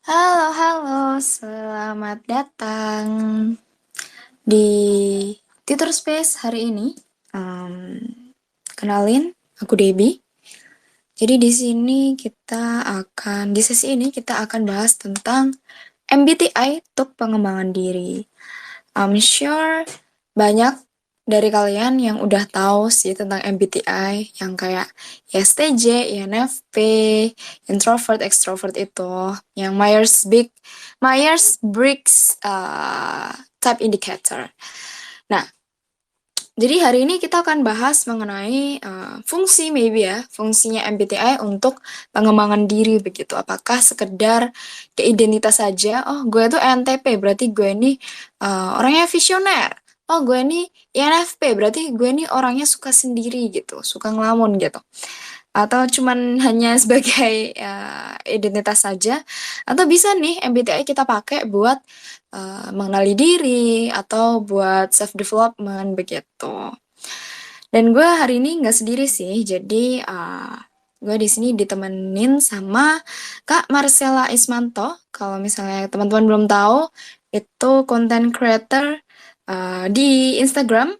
Halo, halo, selamat datang di Tutor Space hari ini. Em, Kenalin, aku Debbie. Jadi di sesi ini kita akan bahas tentang MBTI untuk pengembangan diri. I'm sure banyak dari kalian yang udah tahu sih tentang MBTI yang kayak ISTJ, INFP, introvert, extrovert itu, yang Myers-Briggs type indicator. Nah, jadi hari ini kita akan bahas mengenai fungsi maybe ya, fungsinya MBTI untuk pengembangan diri begitu. Apakah sekedar keidentitas saja? Oh, gue tuh ENTP, berarti gue ini orangnya visioner. Oh, gue ini INFP, berarti gue ini orangnya suka sendiri gitu, suka ngelamun gitu. Atau cuman hanya sebagai identitas saja, atau bisa nih MBTI kita pakai buat mengenali diri atau buat self development begitu. Dan gue hari ini nggak sendiri sih, jadi gue di sini ditemenin sama Kak Marcella Ismanto. Kalau misalnya teman-teman belum tahu, itu content creator di Instagram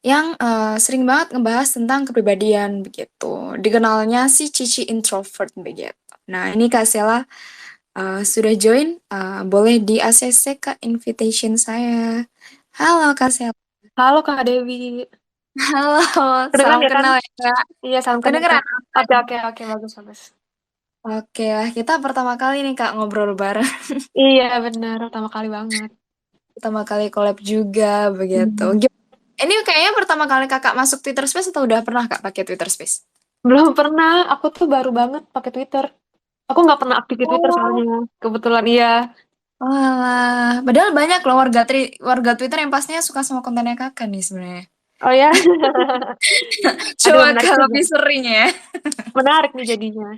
yang sering banget ngebahas tentang kepribadian begitu. Dikenalnya si Cici introvert begitu. Nah, ini Kak Sela sudah join, boleh di ACC Kak invitation saya. Halo Kak Sela. Halo Kak Dewi, Halo, kedengeran salam ya kan? kenal ya Kak. Iya, salam kenal Kak. Kedengeran? Oke, oke, oke, bagus, bagus. Oke lah, kita pertama kali nih Kak ngobrol bareng. Iya, benar, pertama kali banget. Pertama kali collab juga begitu. Hmm. Ini kayaknya pertama kali Kakak masuk Twitter Space atau udah pernah Kak pakai Twitter Space? Belum pernah, aku tuh baru banget pakai Twitter. Aku nggak pernah aktif di Twitter Oh, soalnya. Kebetulan iya. walah. Padahal banyak loh warga Twitter yang pastinya suka sama kontennya Kakak nih sebenarnya. Oh ya? Aduh, Coba menarik kalau juga. lebih sering ya. Menarik nih jadinya.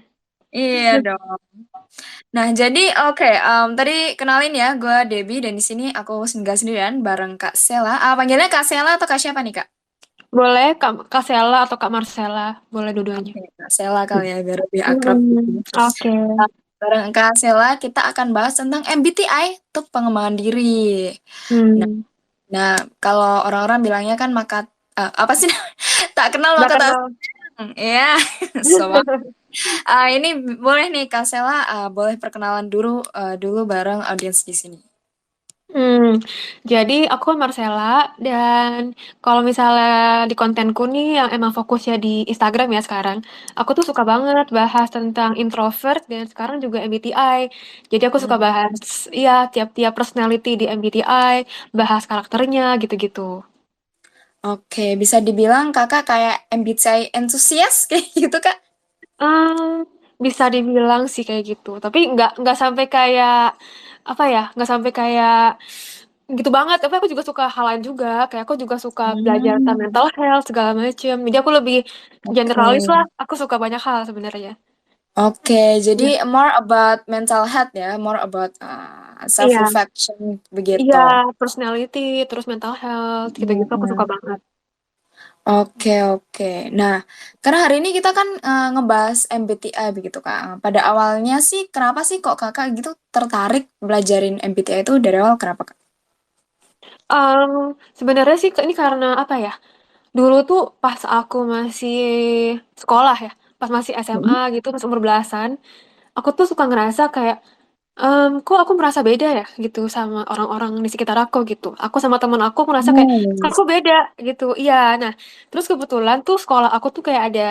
Iya dong. Nah, jadi oke, tadi kenalin ya, gue Debbie dan di sini aku singgah sendirian bareng Kak Sela. Panggilnya Kak Sela atau Kak siapa nih, Kak? Boleh Kak Sela atau Kak Marcella, boleh dua-duanya. Oke, Kak Sela kali ya, biar lebih akrab. Oke. Nah, bareng Kak Sela, kita akan bahas tentang MBTI untuk pengembangan diri. Nah, Hmm. nah, kalau orang-orang bilangnya kan apa sih? Tak kenal Nggak maka tak kenal. sayang. Iya, so, ini boleh nih Kak Sela, boleh perkenalan dulu bareng audiens di sini. Hmm, jadi aku kan Marcella dan kalau misalnya di kontenku nih yang emang fokusnya di Instagram ya sekarang, aku tuh suka banget bahas tentang introvert dan sekarang juga MBTI. Jadi aku suka Hmm. bahas ya tiap-tiap personality di MBTI, bahas karakternya gitu-gitu. Oke, bisa dibilang kakak kayak MBTI entusias kayak gitu kak? Hmm, bisa dibilang sih kayak gitu, tapi nggak sampai kayak apa ya, nggak sampai kayak gitu banget. Tapi aku juga suka hal lain juga, kayak aku juga suka belajar tentang Hmm, mental health segala macem. Jadi aku lebih oke. generalis lah. Aku suka banyak hal sebenarnya. Oke, jadi Iya, more about mental health ya, more about self iya, reflection begitu. iya, personality, terus mental health, gitu-gitu aku suka Mm-mm. banget. Oke, oke. Nah, karena hari ini kita kan ngebahas MBTI begitu kak. Pada awalnya sih, kenapa sih kok kakak gitu tertarik belajarin MBTI itu dari awal kenapa kak? Um, Sebenarnya sih ini karena apa ya? Dulu tuh pas aku masih sekolah ya, pas masih SMA Mm-mm. gitu, pas umur belasan, aku tuh suka ngerasa kayak kok aku merasa beda ya gitu sama orang-orang di sekitar aku gitu. Aku sama teman aku merasa kayak Oh. kok aku beda gitu. Iya, nah terus kebetulan tuh sekolah aku tuh kayak ada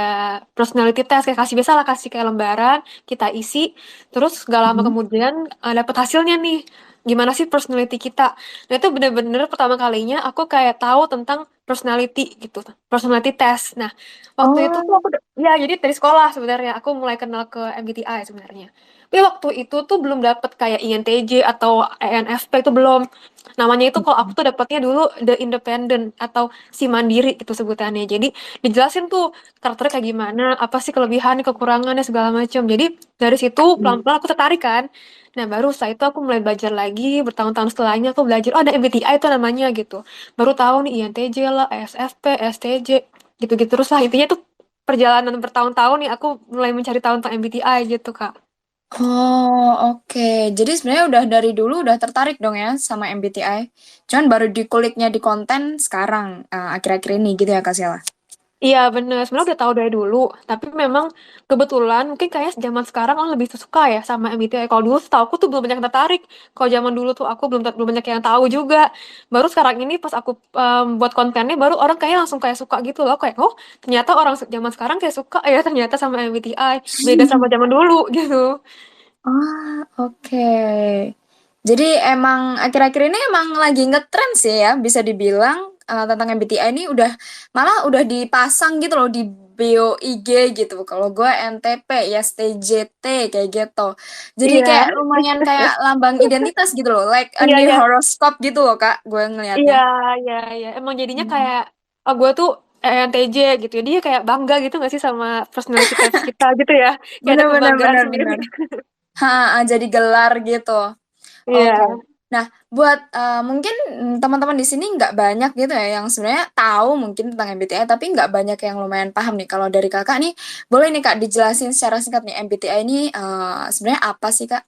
personality test kayak kasih biasa lah kasih kayak lembaran kita isi. Terus gak lama Mm-mm. kemudian dapet hasilnya nih. Gimana sih personality kita? Nah itu bener-bener pertama kalinya aku kayak tahu tentang personality gitu, personality test. Nah waktu itu tuh Oh. ya jadi dari sekolah sebenarnya aku mulai kenal ke MBTI sebenarnya. Tapi waktu itu tuh belum dapet kayak INTJ atau ENFP itu belum. Namanya itu kalau aku tuh dapetnya dulu The Independent atau si mandiri itu sebutannya. Jadi dijelasin tuh karakternya kayak gimana, apa sih kelebihannya, kekurangannya segala macam. Jadi dari situ pelan-pelan aku tertarik kan. Nah baru setelah itu aku mulai belajar lagi, bertahun-tahun setelahnya aku belajar, oh ada MBTI itu namanya gitu. Baru tahu nih INTJ lah, ESFP, STJ, gitu-gitu terus lah. Intinya tuh perjalanan bertahun-tahun nih aku mulai mencari tahu tentang MBTI gitu Kak. Oh, oke. Jadi sebenarnya udah dari dulu udah tertarik dong ya sama MBTI. Cuman baru dikuliknya di konten sekarang, akhir-akhir ini gitu ya Kak Sela. Iya bener, sebenarnya udah tahu dari dulu, tapi memang kebetulan mungkin kayak zaman sekarang orang lebih suka ya sama MBTI. Kalau dulu setahu aku tuh belum banyak yang tertarik. Kalau zaman dulu tuh aku belum banyak yang tahu juga. Baru sekarang ini pas aku buat kontennya, baru orang kayak langsung kayak suka gitu loh. Kayak oh ternyata orang zaman sekarang kayak suka ya ternyata sama MBTI. Beda sama zaman dulu gitu. Ah, oke. Jadi emang akhir-akhir ini emang lagi ngetren sih ya, bisa dibilang tentang MBTI ini malah udah dipasang gitu loh di bio IG gitu. Kalau gue NTP, ya STJT kayak gitu. Jadi Iya, kayak lumayan kayak lambang identitas gitu loh, like a iya, new iya. horoscope gitu loh Kak, gue Iya, ngelihatnya. iya, iya. Emang jadinya Hmm. kayak oh, gue tuh ENTJ gitu ya. Dia kayak bangga gitu gak sih sama personality types kita gitu ya. Kayak ada Bener bener kebanggaan bener sendiri. bener. Ha, jadi gelar gitu. Oke. Iya. Nah, buat mungkin teman-teman di sini nggak banyak gitu ya yang sebenarnya tahu mungkin tentang MBTI, tapi nggak banyak yang lumayan paham nih. Kalau dari kakak nih, boleh nih kak dijelasin secara singkat nih MBTI ini sebenarnya apa sih kak?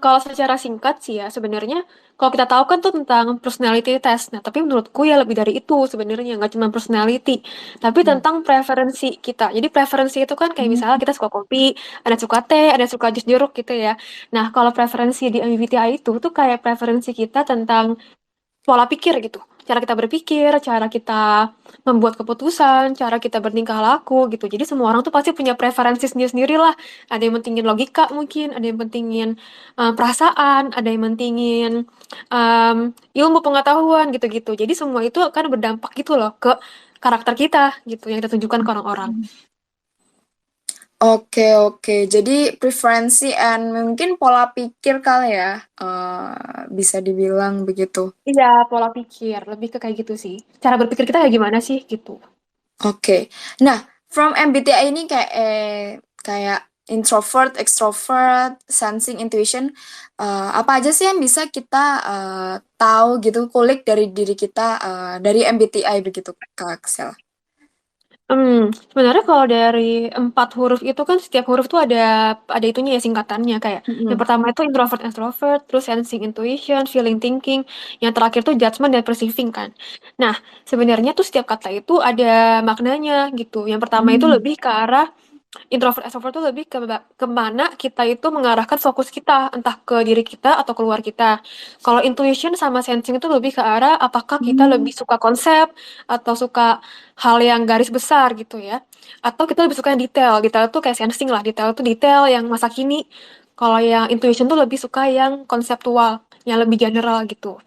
Kalau secara singkat sih ya sebenarnya kalau kita tahu kan tuh tentang personality test. Nah, tapi menurutku ya lebih dari itu sebenarnya nggak cuma personality, tapi Hmm. tentang preferensi kita. Jadi preferensi itu kan kayak misalnya kita suka kopi, ada suka teh, ada suka jus jeruk gitu ya. Nah, kalau preferensi di MBTI itu tuh kayak preferensi kita tentang pola pikir gitu. Cara kita berpikir, cara kita membuat keputusan, cara kita bertingkah laku gitu. Jadi semua orang tuh pasti punya preferensi sendiri-sendiri lah. Ada yang mentingin logika mungkin, ada yang mentingin perasaan, ada yang mentingin um, ilmu pengetahuan gitu-gitu. Jadi semua itu akan berdampak gitu loh ke karakter kita gitu yang kita tunjukkan ke orang-orang. Oke, oke. Jadi preferensi and mungkin pola pikir kali ya, bisa dibilang begitu. Iya, pola pikir lebih ke kayak gitu sih. Cara berpikir kita kayak gimana sih gitu. Oke. Nah, from MBTI ini kayak introvert, extrovert, sensing, intuition, apa aja sih yang bisa kita tahu gitu, kulik dari diri kita dari MBTI begitu, Kak Ksel? Sebenarnya kalau dari 4 huruf itu kan setiap huruf tuh ada itunya ya singkatannya kayak yang Mm-mm. pertama itu introvert extrovert, terus sensing intuition, feeling thinking, yang terakhir tuh judgment dan perceiving kan. Nah, sebenarnya tuh setiap kata itu ada maknanya gitu. Yang pertama itu Hmm. lebih ke arah introvert extrovert tuh lebih ke mana kita itu mengarahkan fokus kita entah ke diri kita atau keluar kita. Kalau intuition sama sensing itu lebih ke arah apakah kita Hmm. lebih suka konsep atau suka hal yang garis besar gitu ya. Atau kita lebih suka yang detail. Detail tuh kayak sensing lah. Detail tuh detail yang masa kini. Kalau yang intuition tuh lebih suka yang konseptual, yang lebih general gitu.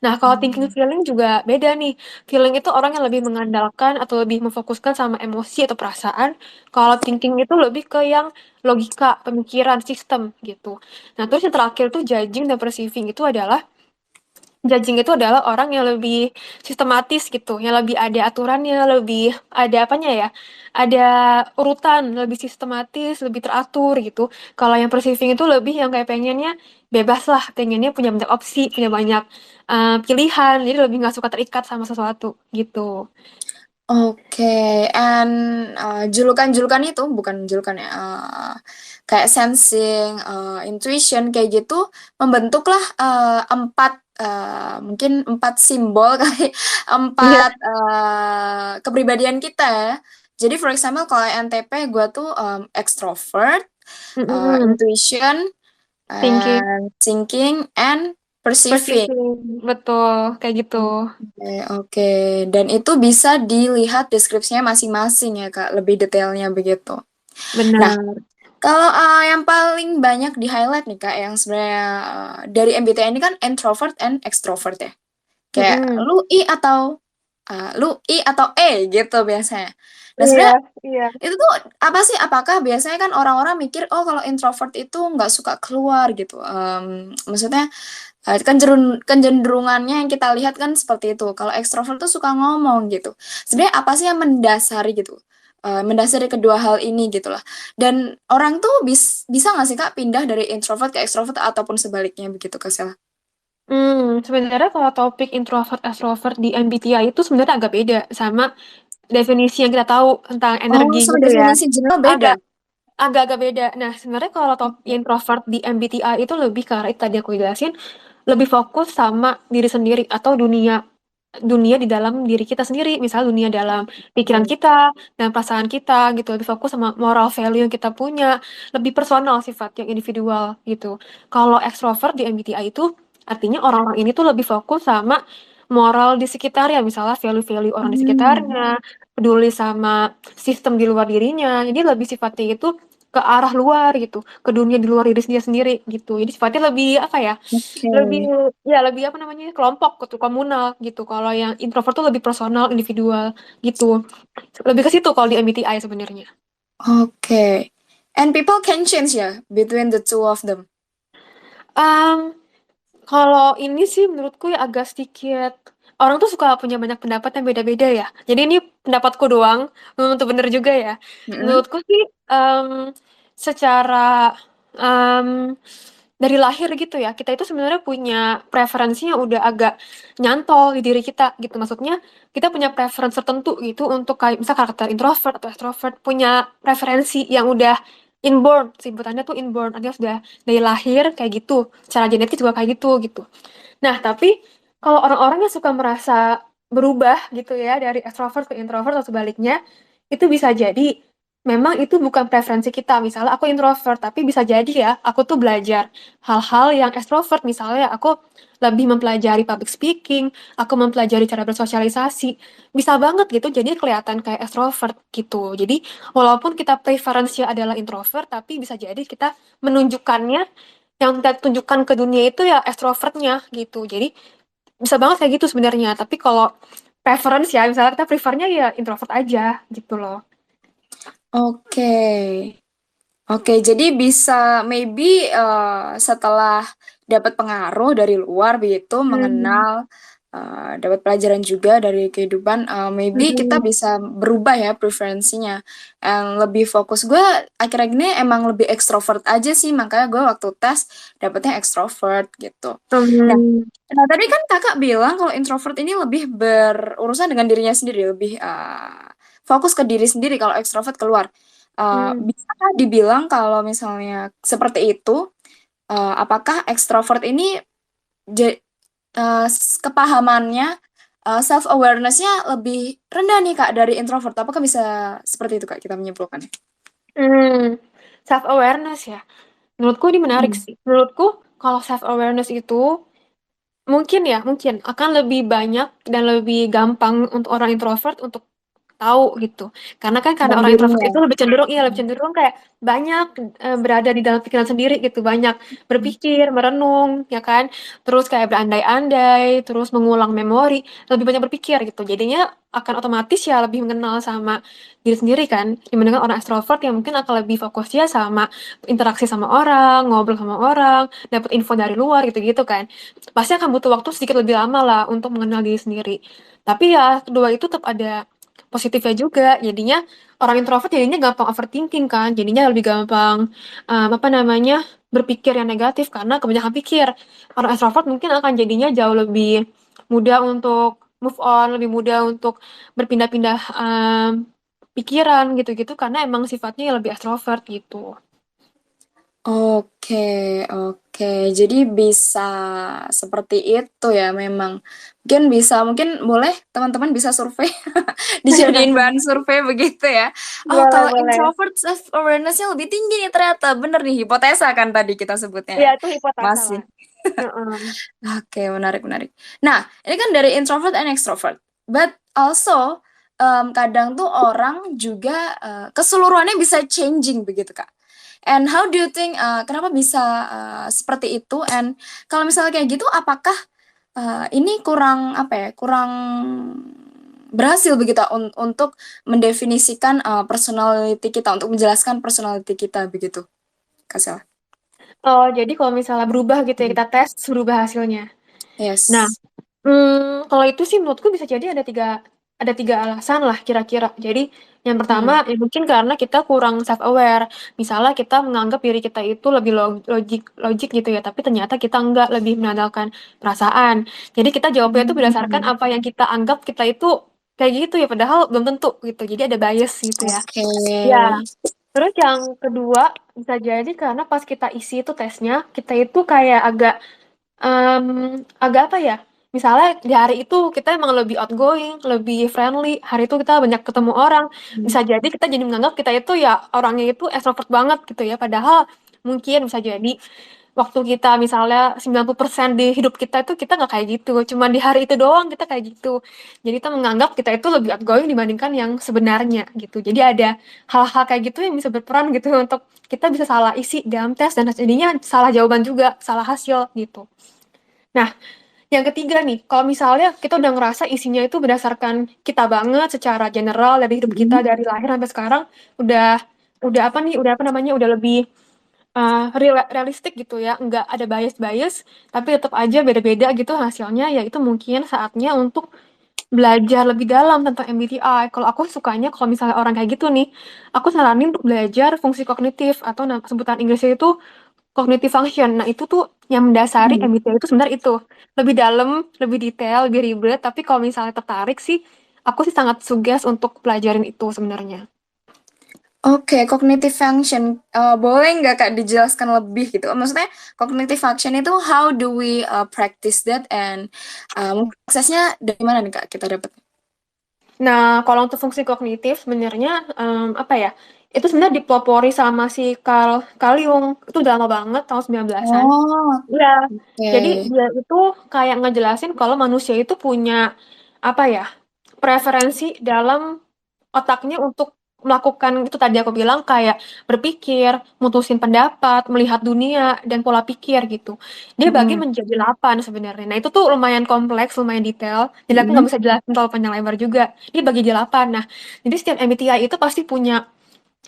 Nah, kalau thinking feeling juga beda nih. Feeling itu orang yang lebih mengandalkan atau lebih memfokuskan sama emosi atau perasaan. Kalau thinking itu lebih ke yang logika, pemikiran, sistem gitu. Nah, terus yang terakhir tuh judging dan perceiving itu adalah judging itu adalah orang yang lebih sistematis gitu, yang lebih ada aturannya, lebih ada apanya ya, ada urutan, lebih sistematis, lebih teratur gitu. Kalau yang perceiving itu lebih yang kayak pengennya bebas lah, pengennya punya banyak opsi, punya banyak pilihan, jadi lebih nggak suka terikat sama sesuatu gitu. Oke, and julukan-julukan itu bukan julukan ya, kayak sensing, intuition kayak gitu membentuklah mungkin 4 simbol kali, Iya. 4 kepribadian kita ya. Jadi for example kalau NTP gue tuh extrovert, Mm-mm. intuition, Thinking, and thinking, and perceiving. perceiving, betul, kayak gitu. Oke, oke. Dan itu bisa dilihat deskripsinya masing-masing ya, Kak, lebih detailnya begitu. Nah, Benar. kalau yang paling banyak di-highlight nih, Kak, yang sebenarnya dari MBTI ini kan introvert and extrovert ya. Kayak Mm-mm. lu I atau E gitu biasanya. Nah, Iya, sebenarnya iya. itu tuh apa sih? Apakah biasanya kan orang-orang mikir, oh kalau introvert itu nggak suka keluar gitu. Maksudnya kecenderungannya yang kita lihat kan seperti itu. Kalau ekstrovert tuh suka ngomong gitu. Sebenarnya apa sih yang mendasari gitu? Mendasari kedua hal ini gitu lah. Dan orang tuh bisa nggak sih Kak pindah dari introvert ke ekstrovert ataupun sebaliknya begitu Kak Sela? Sebenarnya kalau topik introvert extrovert di MBTI itu sebenarnya agak beda sama definisi yang kita tahu tentang Oh, energi sama gitu ya. definisi general beda. Agak agak-agak beda. Nah, sebenarnya kalau top introvert di MBTI itu lebih ke arah itu tadi aku jelasin, lebih fokus sama diri sendiri atau dunia dunia di dalam diri kita sendiri, misalnya dunia dalam pikiran Hmm. kita dan perasaan kita gitu, lebih fokus sama moral value yang kita punya, lebih personal sifatnya individual gitu. Kalau extrovert di MBTI itu artinya orang-orang ini tuh lebih fokus sama moral di sekitarnya, misalnya value-value orang di Hmm. sekitarnya, peduli sama sistem di luar dirinya. Jadi lebih sifatnya itu ke arah luar gitu, ke dunia di luar diri dia sendiri gitu. Jadi sifatnya lebih apa ya? Oke. Lebih ya lebih apa namanya? Kelompok gitu, komunal gitu. Kalau yang introvert tuh lebih personal, individual gitu. Lebih ke situ kalau di MBTI sebenarnya. Oke. And people can change ya between the two of them. Um, Kalau ini sih menurutku ya agak sedikit orang tuh suka punya banyak pendapat yang beda-beda ya. Jadi ini pendapatku doang, belum tentu bener juga ya. Mm-mm. Menurutku sih secara em, dari lahir gitu ya, kita itu sebenarnya punya preferensi yang udah agak nyantol di diri kita gitu. Maksudnya kita punya preferensi tertentu gitu untuk kayak misal karakter introvert atau extrovert punya preferensi yang udah inborn, sebutannya tuh inborn, artinya sudah dari lahir kayak gitu, secara genetik juga kayak gitu gitu. Nah, tapi kalau orang-orang yang suka merasa berubah gitu ya dari extrovert ke introvert atau sebaliknya, itu bisa jadi memang itu bukan preferensi kita. Misalnya aku introvert, tapi bisa jadi ya aku tuh belajar hal-hal yang extrovert. Misalnya aku lebih mempelajari public speaking, aku mempelajari cara bersosialisasi. Bisa banget gitu, jadi kelihatan kayak extrovert gitu. Jadi walaupun kita preferensinya adalah introvert, tapi bisa jadi kita menunjukkannya yang kita tunjukkan ke dunia itu ya extrovertnya gitu. Jadi bisa banget kayak gitu sebenarnya. Tapi kalau preference ya, misalnya kita prefernya ya introvert aja gitu loh. Oke. Oke, jadi bisa maybe setelah dapat pengaruh dari luar begitu, Hmm. mengenal, dapat pelajaran juga dari kehidupan, maybe kita Mm-mm. bisa berubah ya preferensinya. Yang lebih fokus gue akhir-akhir ini emang lebih ekstrovert aja sih, makanya gue waktu tes dapetnya ekstrovert gitu. Nah, Hmm. nah tadi kan kakak bilang kalau introvert ini lebih berurusan dengan dirinya sendiri, lebih fokus ke diri sendiri kalau ekstrovert keluar. Hmm. Bisakah dibilang kalau misalnya seperti itu, apakah ekstrovert ini kepahamannya, self awareness-nya lebih rendah nih Kak dari introvert? Apakah bisa seperti itu Kak kita menyimpulkannya? Hmm. Self awareness ya. Menurutku ini menarik Hmm. sih. Menurutku kalau self awareness itu mungkin akan lebih banyak dan lebih gampang untuk orang introvert untuk tahu gitu. Karena Tentang orang introvert dirinya. itu lebih cenderung kayak banyak berada di dalam pikiran sendiri gitu, banyak berpikir, merenung, ya kan? Terus kayak berandai-andai, terus mengulang memori, lebih banyak berpikir gitu. Jadinya akan otomatis ya lebih mengenal sama diri sendiri kan. Dibandingkan orang extrovert yang mungkin akan lebih fokusnya sama interaksi sama orang, ngobrol sama orang, dapat info dari luar gitu-gitu kan. Pasti akan butuh waktu sedikit lebih lama lah untuk mengenal diri sendiri. Tapi ya kedua itu tetap ada positifnya juga. Jadinya orang introvert jadinya gampang overthinking kan. Jadinya lebih gampang apa namanya berpikir yang negatif karena kebanyakan pikir. Orang extrovert mungkin akan jadinya jauh lebih mudah untuk move on, lebih mudah untuk berpindah-pindah pikiran gitu-gitu karena emang sifatnya lebih extrovert gitu. Oke, oke. Jadi bisa seperti itu ya memang. Mungkin bisa, mungkin boleh teman-teman bisa survei, dijadiin bahan survei begitu ya. Oh, Boleh, kalau boleh. introvert self awareness-nya lebih tinggi nih ternyata. Bener nih, hipotesa kan tadi kita sebutnya Iya, ya. itu hipotesa Masih. lah. Heeh. Oke, menarik, menarik. Nah, ini kan dari introvert and extrovert. But also, kadang tuh orang juga keseluruhannya bisa changing begitu, Kak. And how do you think, kenapa bisa seperti itu? And kalau misalnya kayak gitu, apakah ini kurang, apa ya, kurang berhasil begitu untuk mendefinisikan personality kita, untuk menjelaskan personality kita begitu, Kak Sela? Oh, jadi kalau misalnya berubah gitu ya, kita tes berubah hasilnya. Nah, Yes. kalau itu sih menurutku bisa jadi ada tiga alasan lah kira-kira. Jadi yang pertama Hmm. ya mungkin karena kita kurang self aware. Misalnya kita menganggap diri kita itu lebih logik logik gitu ya, tapi ternyata kita enggak lebih mengandalkan perasaan. Jadi kita jawabnya itu berdasarkan Hmm. apa yang kita anggap kita itu kayak gitu ya, padahal belum tentu gitu. Jadi ada bias gitu ya. Oke. Ya, Terus yang kedua, bisa jadi karena pas kita isi itu tesnya, kita itu kayak agak apa ya? Misalnya di hari itu kita emang lebih outgoing, lebih friendly. Hari itu kita banyak ketemu orang. Bisa jadi kita jadi menganggap kita itu ya orangnya itu extrovert banget gitu ya. Padahal mungkin bisa jadi waktu kita misalnya 90% di hidup kita itu kita nggak kayak gitu. Cuma di hari itu doang kita kayak gitu. Jadi kita menganggap kita itu lebih outgoing dibandingkan yang sebenarnya gitu. Jadi ada hal-hal kayak gitu yang bisa berperan gitu untuk kita bisa salah isi dalam tes dan jadinya salah jawaban juga, salah hasil gitu. Nah, yang ketiga nih, kalau misalnya kita udah ngerasa isinya itu berdasarkan kita banget secara general dari hidup kita Mhm. dari lahir sampai sekarang, udah udah apa nih, udah apa namanya, udah lebih realistik gitu ya, nggak ada bias-bias, tapi tetap aja beda-beda gitu hasilnya, ya itu mungkin saatnya untuk belajar lebih dalam tentang MBTI. Kalau aku sukanya, kalau misalnya orang kayak gitu nih, aku saranin untuk belajar fungsi kognitif atau sebutan Inggrisnya itu cognitive function. Nah, itu tuh yang mendasari Hmm. MBTI itu sebenarnya itu. Lebih dalam, lebih detail, lebih ribet, tapi kalau misalnya tertarik sih, aku sih sangat suggest untuk pelajarin itu sebenarnya. Oke, cognitive function. Boleh nggak Kak dijelaskan lebih gitu? Maksudnya cognitive function itu how do we practice that and mungkin aksesnya dari mana nih Kak kita dapat? Nah, kalau untuk fungsi kognitif sebenarnya apa ya? Itu sebenarnya dipelopori sama si Carl Jung. Itu udah lama banget, tahun 19-an. Oh, Iya. Jadi oke. dia itu kayak ngejelasin kalau manusia itu punya apa ya? Preferensi dalam otaknya untuk melakukan itu tadi aku bilang kayak berpikir, mutusin pendapat, melihat dunia dan pola pikir gitu. Dia bagi Mm-mm. menjadi 8 sebenarnya. Nah, itu tuh lumayan kompleks, lumayan detail. Jadi aku nggak Mm-mm. bisa jelasin terlalu panjang lebar juga. Dia bagi jadi 8. Nah, jadi setiap MBTI itu pasti punya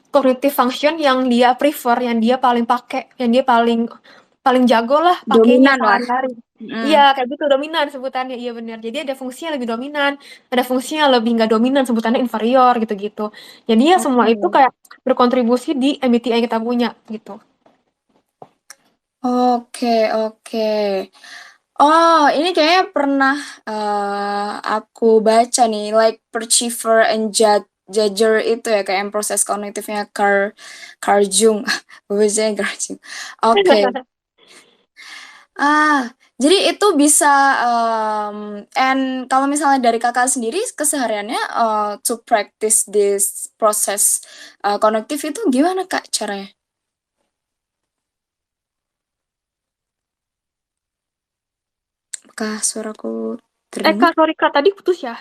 cognitive function yang dia prefer, yang dia paling pakai, yang dia paling paling jago lah pakainya Dominan lah. sehari-hari. Iya, Mm. kayak gitu dominan sebutannya. Iya benar. Jadi ada fungsinya lebih dominan, ada fungsinya lebih nggak dominan sebutannya inferior gitu-gitu. Jadi ya semua itu Oke. kayak berkontribusi di MBTI yang kita punya gitu. Oke, oke. Oh, ini kayaknya pernah aku baca nih, like Perceiver and Judger itu ya, kayak yang proses kognitifnya Carl Jung. Bacanya Carl Jung. Oke. Ah, jadi itu bisa, and kalau misalnya dari kakak sendiri kesehariannya to practice this proses kognitif itu gimana kak caranya? Apakah suaraku terdengar? Kak, sorry Kak, tadi putus ya?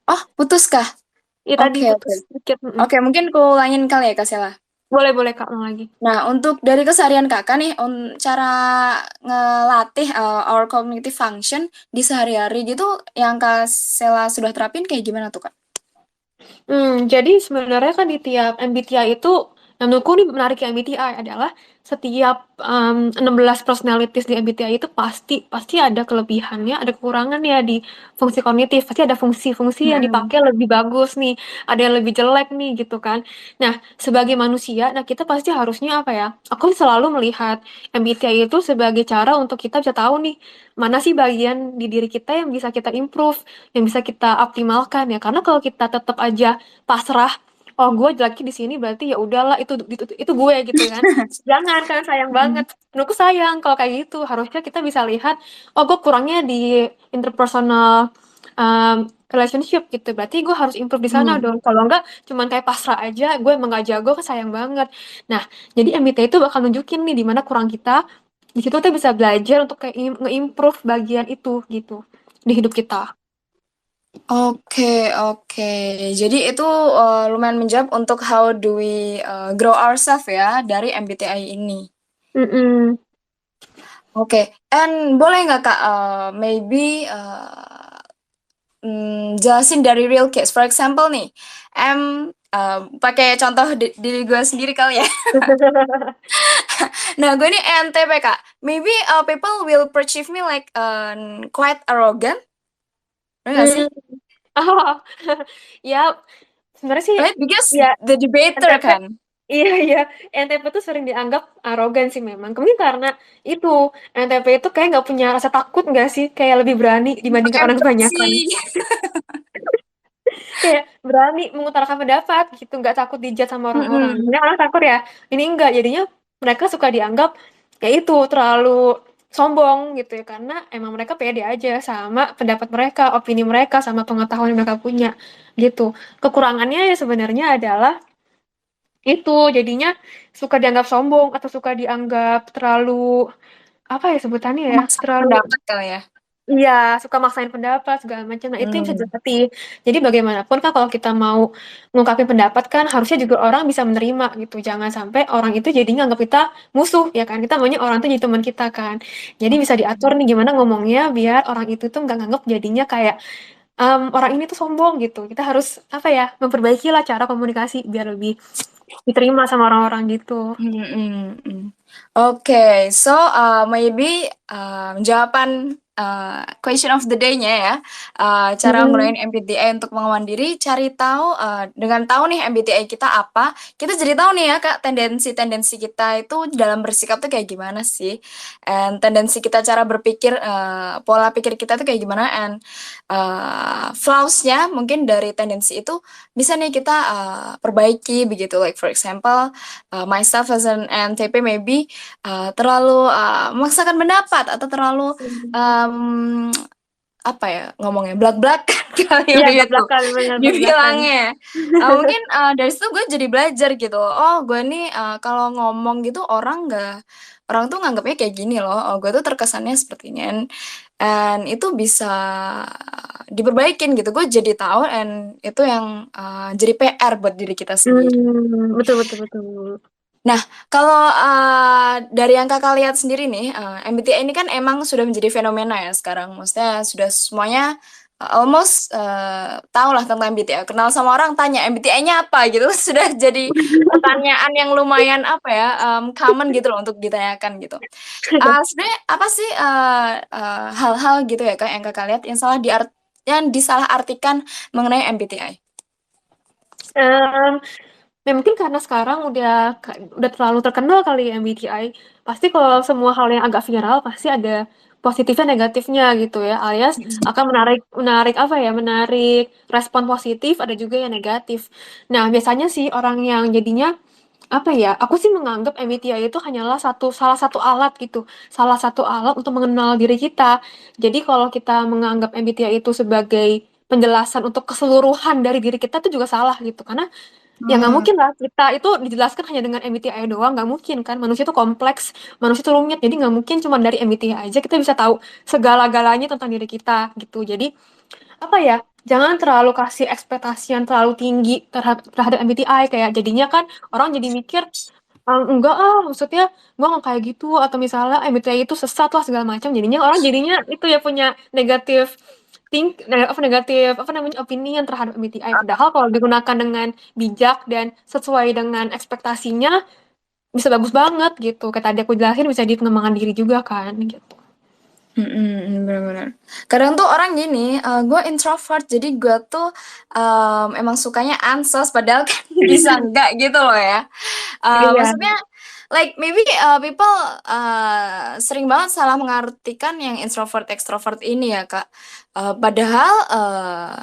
Oh, putus kah? Iya tadi Oke, oke. putus sedikit. Mm-mm. Oke, mungkin ku ulangin kali ya, Kak Sela. Boleh, boleh Kak, ulang lagi. Nah, untuk dari keseharian Kakak nih, cara ngelatih our cognitive function di sehari-hari gitu, yang Kak Sela sudah terapin kayak gimana tuh, Kak? Jadi sebenarnya kan di tiap MBTI itu, yang menurutku nih menarik MBTI adalah setiap 16 personalities di MBTI itu pasti pasti ada kelebihannya, ada kekurangannya di fungsi kognitif. Pasti ada fungsi-fungsi yang Mm-mm. dipakai lebih bagus nih, ada yang lebih jelek nih gitu kan. Nah, sebagai manusia, nah kita pasti harusnya apa ya? Aku selalu melihat MBTI itu sebagai cara untuk kita bisa tahu nih mana sih bagian di diri kita yang bisa kita improve, yang bisa kita optimalkan ya. Karena kalau kita tetap aja pasrah, oh gue jeleknya di sini berarti ya udahlah itu gue gitu kan. Jangan kan sayang banget. Mm-mm. Menurutku sayang kalau kayak gitu. Harusnya kita bisa lihat, oh gue kurangnya di interpersonal relationship gitu. Berarti gue harus improve di sana Mm. dong. Kalau enggak, cuman kayak pasrah aja, gue emang gak jago, kan sayang banget. Nah, jadi MBTI itu bakal nunjukin nih di mana kurang kita. Di situ kita bisa belajar untuk kayak nge-improve bagian itu gitu di hidup kita. Oke, oke. Jadi itu lumayan menjawab untuk how do we grow ourselves ya dari MBTI ini. Mm-mm. Oke, and boleh nggak Kak, maybe jelasin dari real case. For example nih, pakai contoh diri gue sendiri kali ya. Nah, gue ini ENTP Kak. Maybe people will perceive me like quite arrogant, bener nggak sih? Hmm. Oh, ya sebenarnya sih Right? Because ya the debater NTP, kan. iya iya NTP tuh sering dianggap arogan sih memang. Mungkin karena itu NTP itu kayak nggak punya rasa takut nggak sih, kayak lebih berani dibandingkan orang Empati. kebanyakan. Kayak berani mengutarakan pendapat gitu, nggak takut dijat sama orang-orang. Mhm. Banyak orang takut ya, ini enggak. Jadinya mereka suka dianggap kayak itu terlalu sombong gitu ya, karena emang mereka pede aja sama pendapat mereka, opini mereka, sama pengetahuan yang mereka punya gitu. Kekurangannya ya sebenarnya adalah itu jadinya suka dianggap sombong atau suka dianggap terlalu apa ya sebutannya ya, Memaksakan terlalu. pendapat kali ya? Iya, suka maksain pendapat segala macam. Nah, itu yang bisa Mmm, dilatih. Jadi bagaimanapun kan kalau kita mau ngungkapin pendapat kan harusnya juga orang bisa menerima gitu. Jangan sampai orang itu jadi nganggap kita musuh ya kan. Kita maunya orang itu jadi teman kita kan. Jadi bisa diatur nih gimana ngomongnya biar orang itu tuh nggak nganggap jadinya kayak orang ini tuh sombong gitu. Kita harus apa ya, memperbaiki lah cara komunikasi biar lebih diterima sama orang-orang gitu. mhm mhm. Oke, so, maybe, jawaban, question of the day-nya ya, cara Mm-mm. ngurangin MBTI untuk pengakuan diri, cari tahu, dengan tahu nih MBTI kita apa, kita jadi tahu nih ya Kak, tendensi-tendensi kita itu dalam bersikap tuh kayak gimana sih, and tendensi kita cara berpikir, pola pikir kita tuh kayak gimana, and, flaws-nya mungkin dari tendensi itu bisa nih kita, perbaiki begitu. Like for example, myself as an ENTP maybe, terlalu, memaksakan pendapat atau terlalu, mmm, apa ya ngomongnya, blak-blakan kali Iya, begitu belak-belakan, benar belak-belakan. dibilangnya. Mungkin, dari situ gue jadi belajar gitu, oh gue nih, kalau ngomong gitu orang tuh nganggapnya kayak gini loh, oh gue tuh terkesannya seperti ini and itu bisa diperbaikin gitu, gue jadi tahu and itu yang, jadi PR buat diri kita sendiri. Betul betul betul. Nah, kalau, dari yang Kakak lihat sendiri nih, MBTI ini kan emang sudah menjadi fenomena ya sekarang, maksudnya sudah semuanya, almost, tahulah tentang MBTI, kenal sama orang tanya, "MBTI-nya apa?" Gitu, sudah jadi pertanyaan yang lumayan apa ya, common gitu loh untuk ditanyakan gitu. Sebenarnya apa sih, hal-hal gitu ya Kak, yang Kakak lihat yang disalahartikan mengenai MBTI? Mmm, ya mungkin karena sekarang udah terlalu terkenal kali ya MBTI. Pasti kalau semua hal yang agak viral pasti ada positifnya negatifnya gitu ya, alias Mhm. akan menarik menarik apa ya, menarik respon positif, ada juga yang negatif. Nah, biasanya sih orang yang jadinya apa ya, aku sih menganggap MBTI itu hanyalah salah satu alat gitu, salah satu alat untuk mengenal diri kita. Jadi kalau kita menganggap MBTI itu sebagai penjelasan untuk keseluruhan dari diri kita itu juga salah gitu. Karena ya nggak Mmm, mungkin lah kita itu dijelaskan hanya dengan MBTI doang, nggak mungkin kan. Manusia itu kompleks, manusia itu rumit, jadi nggak mungkin cuma dari MBTI aja kita bisa tahu segala-galanya tentang diri kita gitu. Jadi apa ya, jangan terlalu kasih ekspektasi yang terlalu tinggi terhadap MBTI, kayak jadinya kan orang jadi mikir, enggak ah, maksudnya gua nggak kayak gitu, atau misalnya MBTI itu sesat lah segala macam, jadinya orang jadinya itu ya punya negatif negatif apa namanya opinion terhadap MBTI. Padahal kalau digunakan dengan bijak dan sesuai dengan ekspektasinya bisa bagus banget gitu. Kayak tadi aku jelasin bisa di pengembangan diri juga kan gitu. mhm, bener bener. Kadang tuh orang gini, gue introvert jadi gue tuh, emang sukanya ansos padahal kan bisa enggak gitu loh ya. Iya. Maksudnya like maybe, people, sering banget salah mengartikan yang introvert, extrovert ini ya, Kak. Padahal,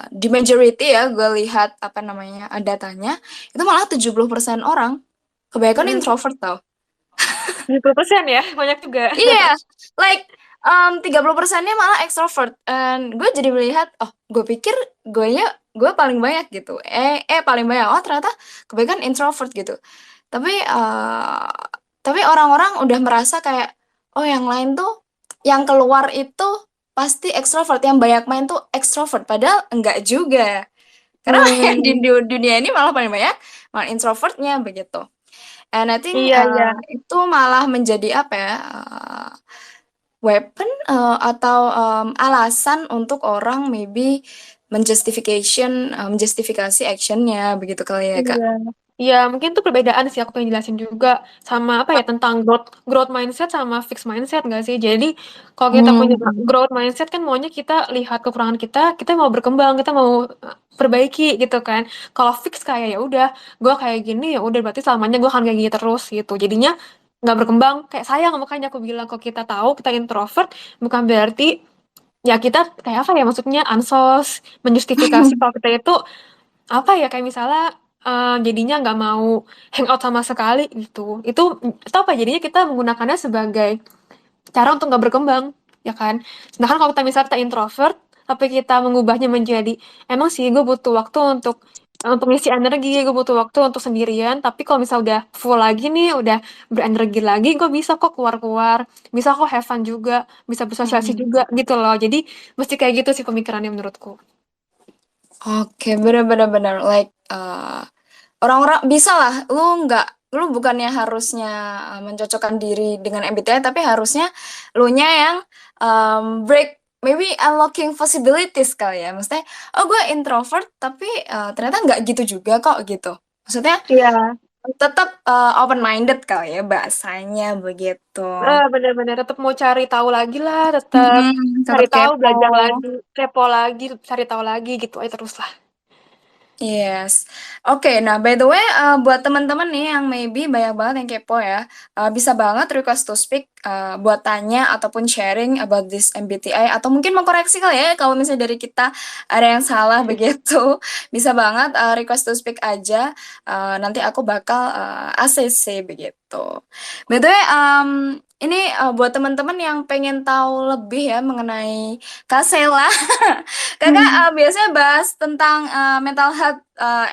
di majority ya gue lihat apa namanya, datanya, itu malah 70% orang kebanyakan Hmm, introvert tau. 70% ya, banyak juga. Iya, like, 30%-nya malah extrovert, and gue jadi melihat, oh, gue pikir gue paling banyak gitu, paling banyak, oh ternyata kebanyakan introvert gitu. Tapi, tapi orang-orang udah merasa kayak, oh yang lain tuh, yang keluar itu pasti extrovert, yang banyak main tuh extrovert, padahal enggak juga. Karena yang di Hmm, dunia ini malah paling banyak malah introvert-nya begitu. And I think, iya iya. itu malah menjadi apa ya, weapon, atau, alasan untuk orang maybe menjustifikasi action-nya begitu kali ya, Kak? Iya. Iya, mungkin itu perbedaan sih aku pengen jelasin juga sama apa ya tentang growth growth mindset sama fixed mindset nggak sih? Jadi kalau kita punya Mmm, growth mindset kan maunya kita lihat kekurangan kita, kita mau berkembang, kita mau perbaiki gitu kan. Kalau fix kayak ya udah, gue kayak gini ya udah berarti selamanya gue akan kayak gini terus gitu. Jadinya nggak berkembang. Kayak sayang makanya aku bilang kalau kita tahu kita introvert bukan berarti ya kita kayak apa ya maksudnya ansos menjustifikasi kalau kita itu apa ya, kayak misalnya jadinya nggak mau hangout sama sekali gitu. Itu apa jadinya kita menggunakannya sebagai cara untuk nggak berkembang, ya kan? Sedangkan kalau kita misalnya kita introvert, tapi kita mengubahnya menjadi emang sih gue butuh waktu untuk ngisi energi, gue butuh waktu untuk sendirian. Tapi kalau misal udah full lagi nih, udah berenergi lagi, gue bisa kok keluar-keluar, bisa kok have fun juga, bisa bersosialisasi Mhm. juga gitu loh. Jadi mesti kayak gitu sih pemikirannya menurutku. Oke, bener-bener bener. Like, orang-orang bisa lah, lu bukannya harusnya mencocokkan diri dengan MBTI, tapi harusnya lu nya yang break, maybe unlocking possibilities kali ya. Maksudnya, oh gue introvert, tapi ternyata nggak gitu juga kok gitu. Maksudnya Iya, tetap open minded kali ya bahasanya begitu. bener-bener tetap mau cari tahu lagi lah, tetap Mm-mm, cari tetap tahu, kepo. belajar lagi, kepo lagi, cari tahu lagi gitu aja terus lah. Yes. Oke, nah by the way, buat teman-teman nih yang maybe banyak banget yang kepo ya, bisa banget request to speak buat tanya ataupun sharing about this MBTI atau mungkin mau koreksi kali ya kalau misalnya dari kita ada yang salah begitu, bisa banget request to speak aja. Nanti aku bakal ACC begitu. By the way, ini buat teman-teman yang pengen tahu lebih ya mengenai Kasela. Kakak biasanya bahas tentang mental health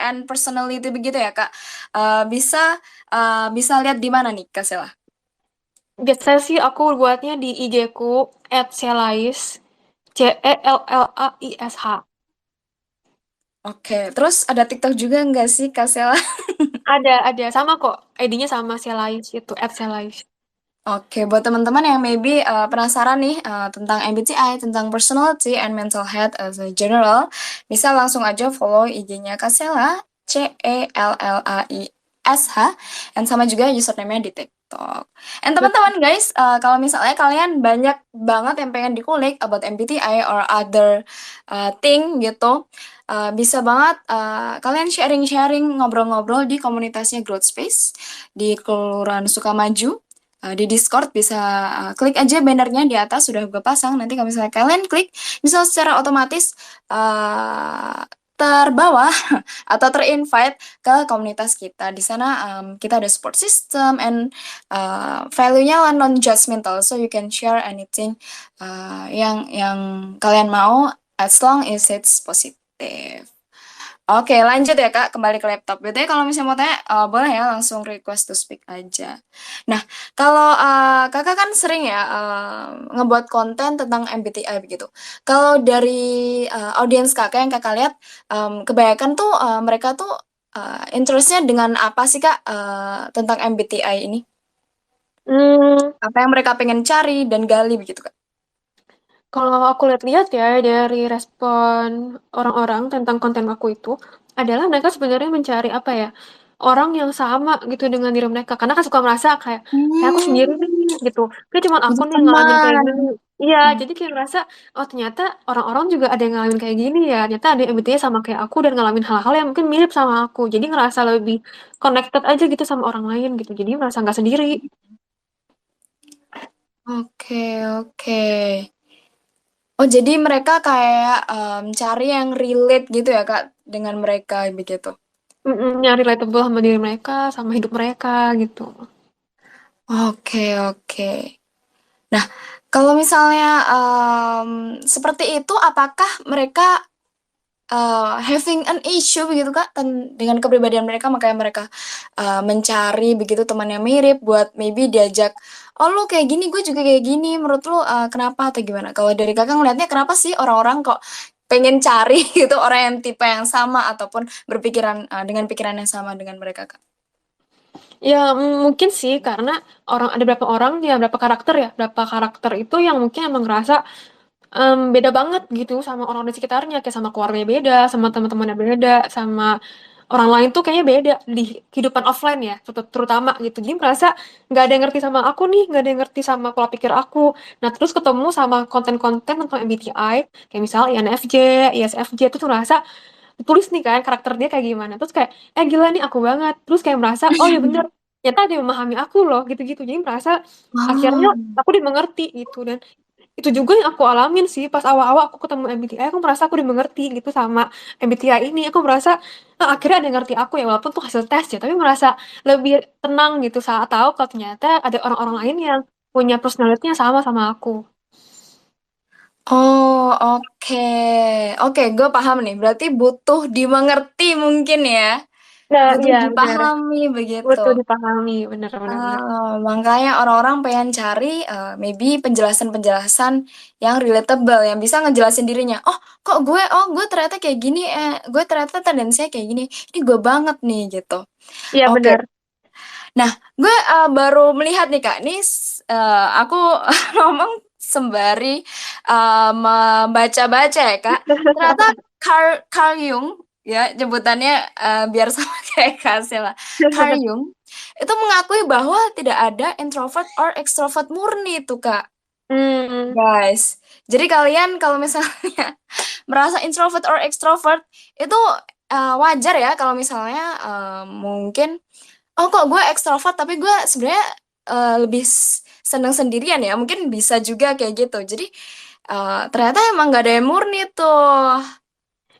and personality begitu ya Kak. Bisa lihat di mana nih Kak Sela? Biasanya sih aku buatnya di IG ku @selais, CELLAISH. Oke, terus ada TikTok juga nggak sih Kak Sela? Ada sama kok. ID-nya sama Selais itu @selais. Oke, buat teman-teman yang maybe penasaran nih tentang MBTI, tentang personality and mental health as a general, bisa langsung aja follow IG-nya Kasela, CELLAISH, dan sama juga username-nya di TikTok. And teman-teman guys, kalau misalnya kalian banyak banget yang pengen dikulik about MBTI or other thing gitu, bisa banget kalian sharing-sharing, ngobrol-ngobrol di komunitasnya Growth Space di Kelurahan Sukamaju. Di Discord bisa klik aja bannernya di atas sudah gue pasang. Nanti kalau misalnya kalian klik, bisa secara otomatis terbawa atau terinvite ke komunitas kita. Di sana kita ada support system and value-nya lah non-judgmental, so you can share anything yang kalian mau as long as it's positive. Oke, lanjut ya Kak, kembali ke laptop. Berarti kalau misalnya mau tanya, boleh ya langsung request to speak aja. Nah, kalau Kakak kan sering ya ngebuat konten tentang MBTI begitu. Kalau dari audiens Kakak yang Kakak lihat, kebanyakan tuh mereka tuh interestnya dengan apa sih Kak tentang MBTI ini? Hmm, Apa yang mereka pengen cari dan gali begitu Kak? Kalau aku lihat-lihat ya dari respon orang-orang tentang konten aku itu adalah mereka sebenarnya mencari apa ya, orang yang sama gitu dengan diri mereka. Karena kan suka merasa kayak aku sendiri nih Hmm, gitu. Kayak cuma aku butuh nih yang ngalamin kayak teman. gini. Iya, Hmm. jadi kayak ngerasa oh ternyata orang-orang juga ada yang ngalamin kayak gini ya. Ternyata ada yang MBTI sama kayak aku dan ngalamin hal-hal yang mungkin mirip sama aku. Jadi ngerasa lebih connected aja gitu sama orang lain gitu. Jadi merasa nggak sendiri. Oke, oke. Oh, jadi mereka kayak cari yang relate gitu ya, Kak, dengan mereka begitu. Nyari relatable sama diri mereka, sama hidup mereka gitu. Oke, oke. Nah, kalau misalnya seperti itu, apakah mereka having an issue begitu, Kak, dengan kepribadian mereka, makanya mereka mencari begitu teman yang mirip buat maybe diajak, oh lu kayak gini, gue juga kayak gini, menurut lu kenapa atau gimana? Kalau dari Kakak ngelihatnya kenapa sih orang-orang kok pengen cari gitu orang yang tipe yang sama ataupun berpikiran dengan pikiran yang sama dengan mereka, Kak? Ya, mungkin sih karena ada beberapa orang ya, berapa karakter itu yang mungkin emang ngerasa beda banget gitu sama orang di sekitarnya, kayak sama keluarganya beda, sama teman-temannya beda, sama orang lain tuh kayaknya beda di kehidupan offline ya, terutama gitu. Jadi merasa nggak ada yang ngerti sama aku nih, nggak ada yang ngerti sama pola pikir aku. Nah, terus ketemu sama konten-konten tentang MBTI, kayak misalnya INFJ, ISFJ, itu tuh ngerasa tulis nih kan karakter dia kayak gimana, terus kayak gila nih aku banget, terus kayak merasa oh ya bener ternyata ada yang memahami aku loh gitu-gitu, jadi merasa akhirnya Oh, aku dimengerti gitu. Dan itu juga yang aku alamin sih pas awal-awal aku ketemu MBTI, aku merasa aku dimengerti gitu sama MBTI ini. Aku merasa akhirnya ada yang ngerti aku ya, walaupun tuh hasil tes ya, tapi merasa lebih tenang gitu saat tahu kalau ternyata ada orang-orang lain yang punya personality-nya sama sama aku. Oh, oke. Oke, gue paham nih. Berarti butuh dimengerti mungkin ya. Nah, Butuh iya benar. dipahami begitu. Butuh dipahami, benar-benar. Makanya orang-orang pengen cari maybe penjelasan-penjelasan yang relatable, yang bisa ngejelasin dirinya. Oh gue ternyata kayak gini, gue ternyata tendensinya kayak gini. Ini gue banget nih gitu. Iya Oke. benar. Nah, gue baru melihat nih Kak, ini aku ngomong sembari membaca-baca ya Kak. Ternyata Carl Jung, ya jemputannya biar sama kayak Kak Sela. Carl Jung itu mengakui bahwa tidak ada introvert or extrovert murni tuh Kak. Hmm, Guys, jadi kalian kalau misalnya merasa introvert or extrovert itu wajar ya kalau misalnya mungkin kok gue ekstrovert tapi gue sebenarnya lebih seneng sendirian ya. Mungkin bisa juga kayak gitu. Jadi ternyata emang gak ada yang murni tuh.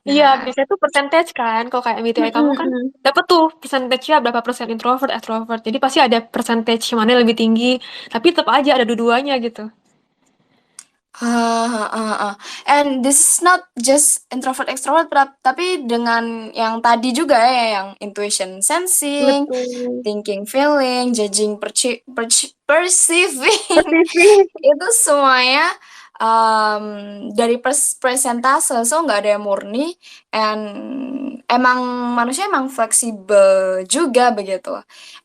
iya, Nah, biasanya tuh percentage kan. Kalau kayak MBTI kamu kan mm-mm. dapat tuh percentage-nya berapa persen introvert, extrovert. Jadi pasti ada percentage mana yang lebih tinggi, tapi tetap aja ada dua-duanya gitu. And this is not just introvert extrovert, tapi dengan yang tadi juga ya, yang intuition sensing, Betul. thinking feeling, judging perceiving, Persis. itu semuanya dari presentase, so nggak ada yang murni, and emang manusia emang fleksibel juga begitu,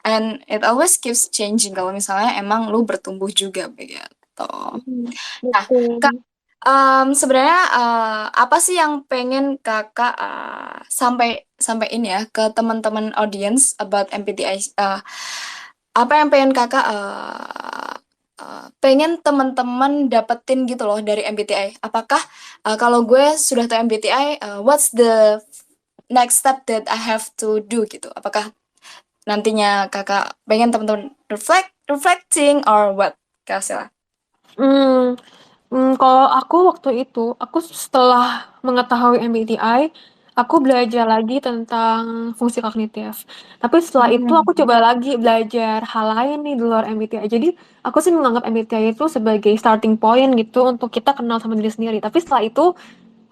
and it always keeps changing kalau misalnya emang lu bertumbuh juga begitu. Hmm, Nah, Kak, betul. sebenarnya apa sih yang pengen Kakak sampai sampai ini ya ke teman-teman audience about MBTI? Apa yang pengen Kakak pengen teman-teman dapetin gitu loh dari MBTI? Apakah kalau gue sudah tahu MBTI, what's the next step that I have to do gitu? Apakah nantinya Kakak pengen teman-teman reflecting or what? Kak Sela? Hmm, kalau aku waktu itu, aku setelah mengetahui MBTI, aku belajar lagi tentang fungsi kognitif. Tapi setelah itu aku coba lagi belajar hal lain nih di luar MBTI. Jadi aku sih menganggap MBTI itu sebagai starting point gitu untuk kita kenal sama diri sendiri. Tapi setelah itu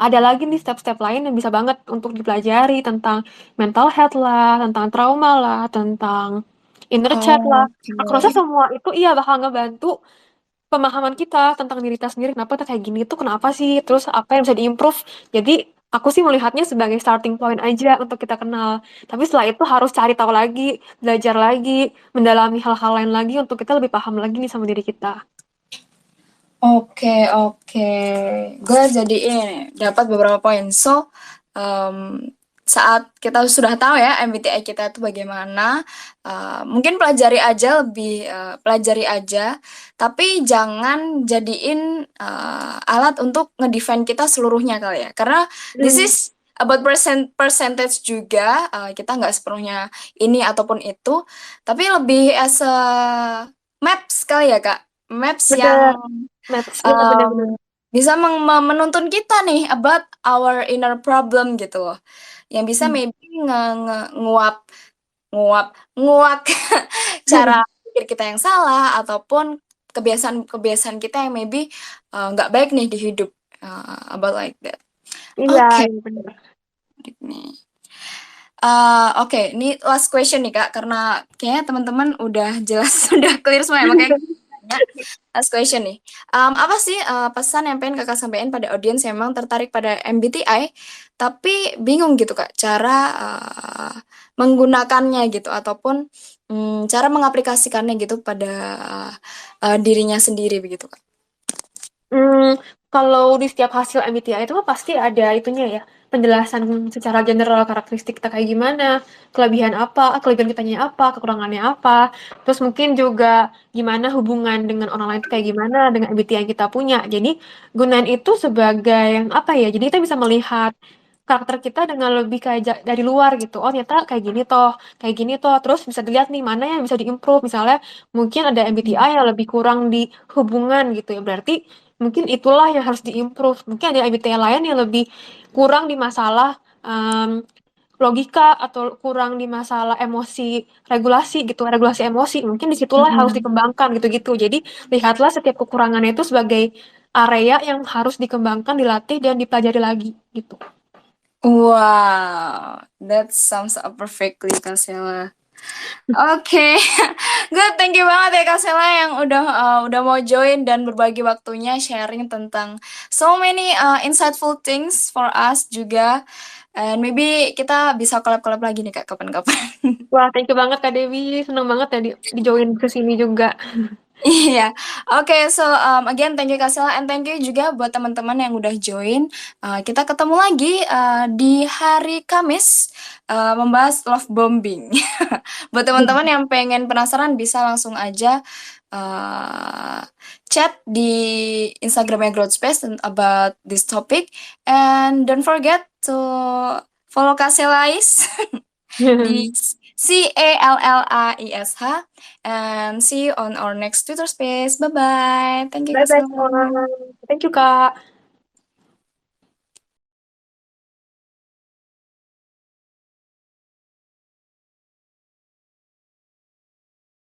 ada lagi nih step-step lain yang bisa banget untuk dipelajari tentang mental health lah, tentang trauma lah, tentang inner child lah. Aku rasa Oke. semua itu iya bakal ngebantu pemahaman kita tentang diri kita sendiri. Kenapa kita kayak gini tuh kenapa sih? Terus apa yang bisa diimprove? Jadi aku sih melihatnya sebagai starting point aja untuk kita kenal. Tapi setelah itu harus cari tahu lagi, belajar lagi, mendalami hal-hal lain lagi untuk kita lebih paham lagi nih sama diri kita. Oke, oke. Gue jadi ini dapat beberapa poin. So, saat kita sudah tahu ya MBTI kita itu bagaimana, mungkin pelajari aja, tapi jangan jadiin alat untuk ngedefine kita seluruhnya kali ya. Karena this Hmm, is about percentage juga, kita nggak sepenuhnya ini ataupun itu, tapi lebih as a maps kali ya Kak. Maps bener. yang Maps, ya um, bener-bener. bisa menuntun kita nih about our inner problem gitu loh. Yang bisa Hmm. maybe nguap nguap nguak cara pikir kita yang salah ataupun kebiasaan-kebiasaan kita yang maybe nggak baik nih di hidup. About like that. Iya, Oke, iya bener. nih. Oke, ini last question nih Kak, karena kayaknya teman-teman udah jelas, sudah clear semua ya, makanya tanya. Last question nih. Apa sih pesan yang pengen Kakak sampaikan pada audiens yang memang tertarik pada MBTI, tapi bingung gitu Kak, cara menggunakannya gitu, ataupun cara mengaplikasikannya gitu pada dirinya sendiri begitu Kak. Hmm, kalau di setiap hasil MBTI itu mah pasti ada itunya ya, penjelasan secara general karakteristik kita kayak gimana, kelebihan kitanya apa, kekurangannya apa, terus mungkin juga gimana hubungan dengan orang lain itu kayak gimana dengan MBTI yang kita punya. Jadi gunain itu sebagai yang apa ya? Jadi kita bisa melihat karakter kita dengan lebih kayak dari luar gitu. Oh ternyata kayak gini toh. Terus bisa dilihat nih mana yang bisa diimprove. Misalnya mungkin ada MBTI yang lebih kurang di hubungan gitu ya. Berarti mungkin itulah yang harus diimprove. Mungkin ada MBTI lain yang lebih kurang di masalah logika atau kurang di masalah emosi regulasi gitu, regulasi emosi. Mungkin disitulah harus Mm-mm. dikembangkan gitu-gitu. Jadi lihatlah setiap kekurangannya itu sebagai area yang harus dikembangkan, dilatih dan dipelajari lagi gitu. Wow, that sums up perfectly, Kak Sela. Oke, good. Thank you banget ya Kak Sela yang udah mau join dan berbagi waktunya sharing tentang so many insightful things for us juga. And maybe kita bisa collab-collab lagi nih Kak kapan-kapan. Wah, thank you banget Kak Dewi. Seneng banget ya di join ke sini juga. Iya, oke. So again, thank you Kak Sela, and thank you juga buat teman-teman yang udah join. Kita ketemu lagi di hari Kamis membahas love bombing. Buat teman-teman yang pengen penasaran bisa langsung aja uh, chat di Instagramnya Growth Space about this topic, and don't forget to follow Kak Selais di CALLAISH, and see you on our next Twitter space. Bye bye. Thank you, Bye-bye semua. Kak. Thank you Kak.